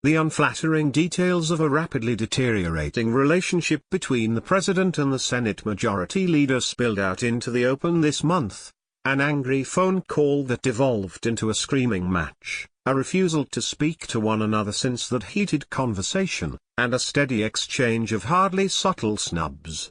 The unflattering details of a rapidly deteriorating relationship between the president and the Senate Majority Leader spilled out into the open this month. An angry phone call that devolved into a screaming match, a refusal to speak to one another since that heated conversation, and a steady exchange of hardly subtle snubs.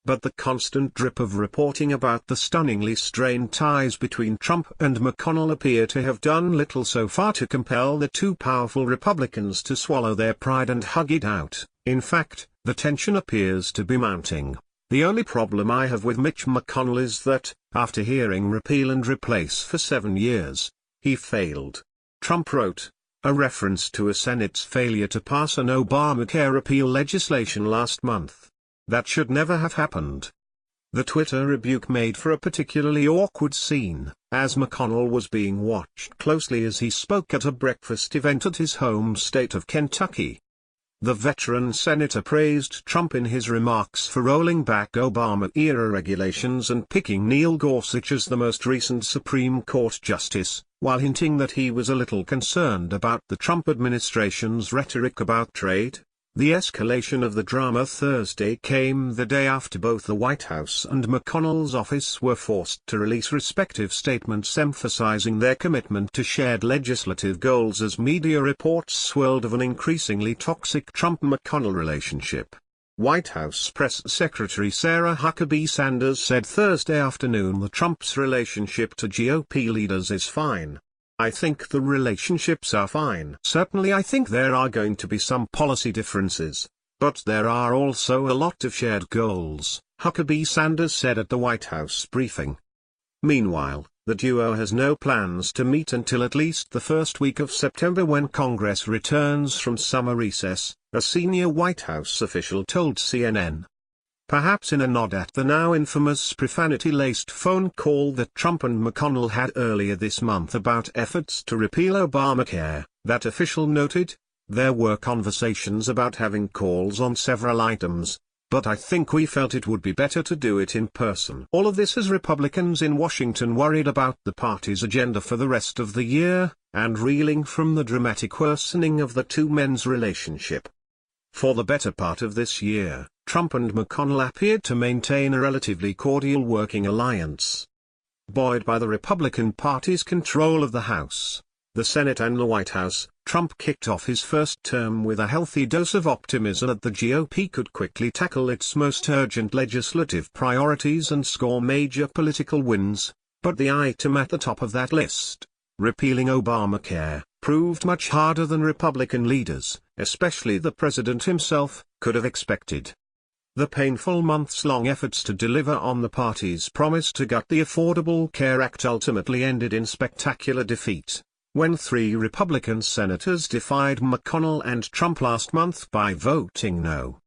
But the constant drip of reporting about the stunningly strained ties between Trump and McConnell appear to have done little so far to compel the two powerful Republicans to swallow their pride and hug it out. In fact, the tension appears to be mounting. The only problem I have with Mitch McConnell is that, after hearing repeal and replace for 7 years, he failed. Trump wrote, a reference to a Senate's failure to pass an Obamacare repeal legislation last month. That should never have happened. The Twitter rebuke made for a particularly awkward scene, as McConnell was being watched closely as he spoke at a breakfast event at his home state of Kentucky. The veteran senator praised Trump in his remarks for rolling back Obama-era regulations and picking Neil Gorsuch as the most recent Supreme Court justice, while hinting that he was a little concerned about the Trump administration's rhetoric about trade. The escalation of the drama Thursday came the day after both the White House and McConnell's office were forced to release respective statements emphasizing their commitment to shared legislative goals as media reports swirled of an increasingly toxic Trump-McConnell relationship. White House Press Secretary Sarah Huckabee Sanders said Thursday afternoon that Trump's relationship to GOP leaders is fine. I think the relationships are fine. Certainly I think there are going to be some policy differences, but there are also a lot of shared goals, Huckabee Sanders said at the White House briefing. Meanwhile, the duo has no plans to meet until at least the first week of September when Congress returns from summer recess, a senior White House official told CNN. Perhaps in a nod at the now infamous profanity-laced phone call that Trump and McConnell had earlier this month about efforts to repeal Obamacare, that official noted, there were conversations about having calls on several items, but I think we felt it would be better to do it in person. All of this as Republicans in Washington worried about the party's agenda for the rest of the year, and reeling from the dramatic worsening of the two men's relationship. For the better part of this year, Trump and McConnell appeared to maintain a relatively cordial working alliance. Buoyed by the Republican Party's control of the House, the Senate and the White House, Trump kicked off his first term with a healthy dose of optimism that the GOP could quickly tackle its most urgent legislative priorities and score major political wins, but the item at the top of that list, repealing Obamacare, proved much harder than Republican leaders, especially the president himself, could have expected. The painful months-long efforts to deliver on the party's promise to gut the Affordable Care Act ultimately ended in spectacular defeat, when 3 Republican senators defied McConnell and Trump last month by voting no.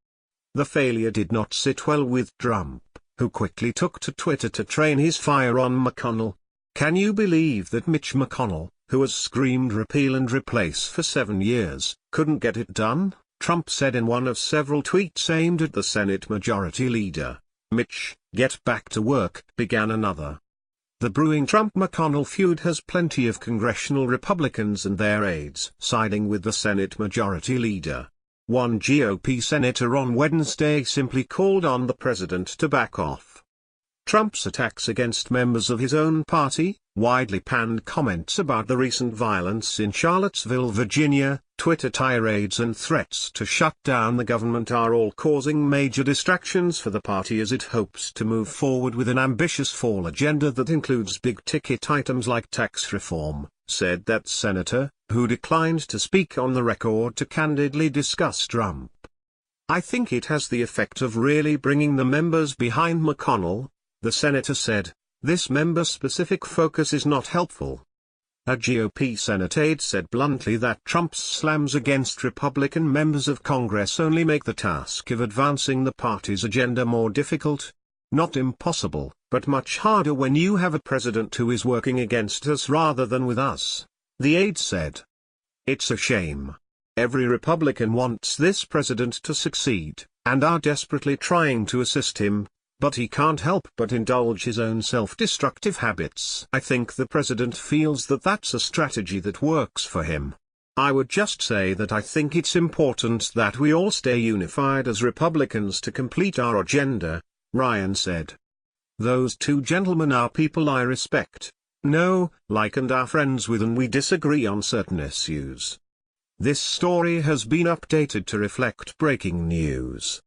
The failure did not sit well with Trump, who quickly took to Twitter to train his fire on McConnell. Can you believe that Mitch McConnell, who has screamed repeal and replace for 7 years, couldn't get it done? Trump said in one of several tweets aimed at the Senate Majority Leader. Mitch, get back to work, began another. The brewing Trump-McConnell feud has plenty of congressional Republicans and their aides siding with the Senate Majority Leader. One GOP senator on Wednesday simply called on the president to back off. Trump's attacks against members of his own party, widely panned comments about the recent violence in Charlottesville, Virginia, Twitter tirades and threats to shut down the government are all causing major distractions for the party as it hopes to move forward with an ambitious fall agenda that includes big-ticket items like tax reform, said that senator, who declined to speak on the record to candidly discuss Trump. I think it has the effect of really bringing the members behind McConnell, the senator said. This member-specific focus is not helpful. A GOP Senate aide said bluntly that Trump's slams against Republican members of Congress only make the task of advancing the party's agenda more difficult. Not impossible, but much harder when you have a president who is working against us rather than with us, the aide said. It's a shame. Every Republican wants this president to succeed, and are desperately trying to assist him. But he can't help but indulge his own self-destructive habits. I think the president feels that that's a strategy that works for him. I would just say that I think it's important that we all stay unified as Republicans to complete our agenda, Ryan said. Those two gentlemen are people I respect, know, like and are friends with, and we disagree on certain issues. This story has been updated to reflect breaking news.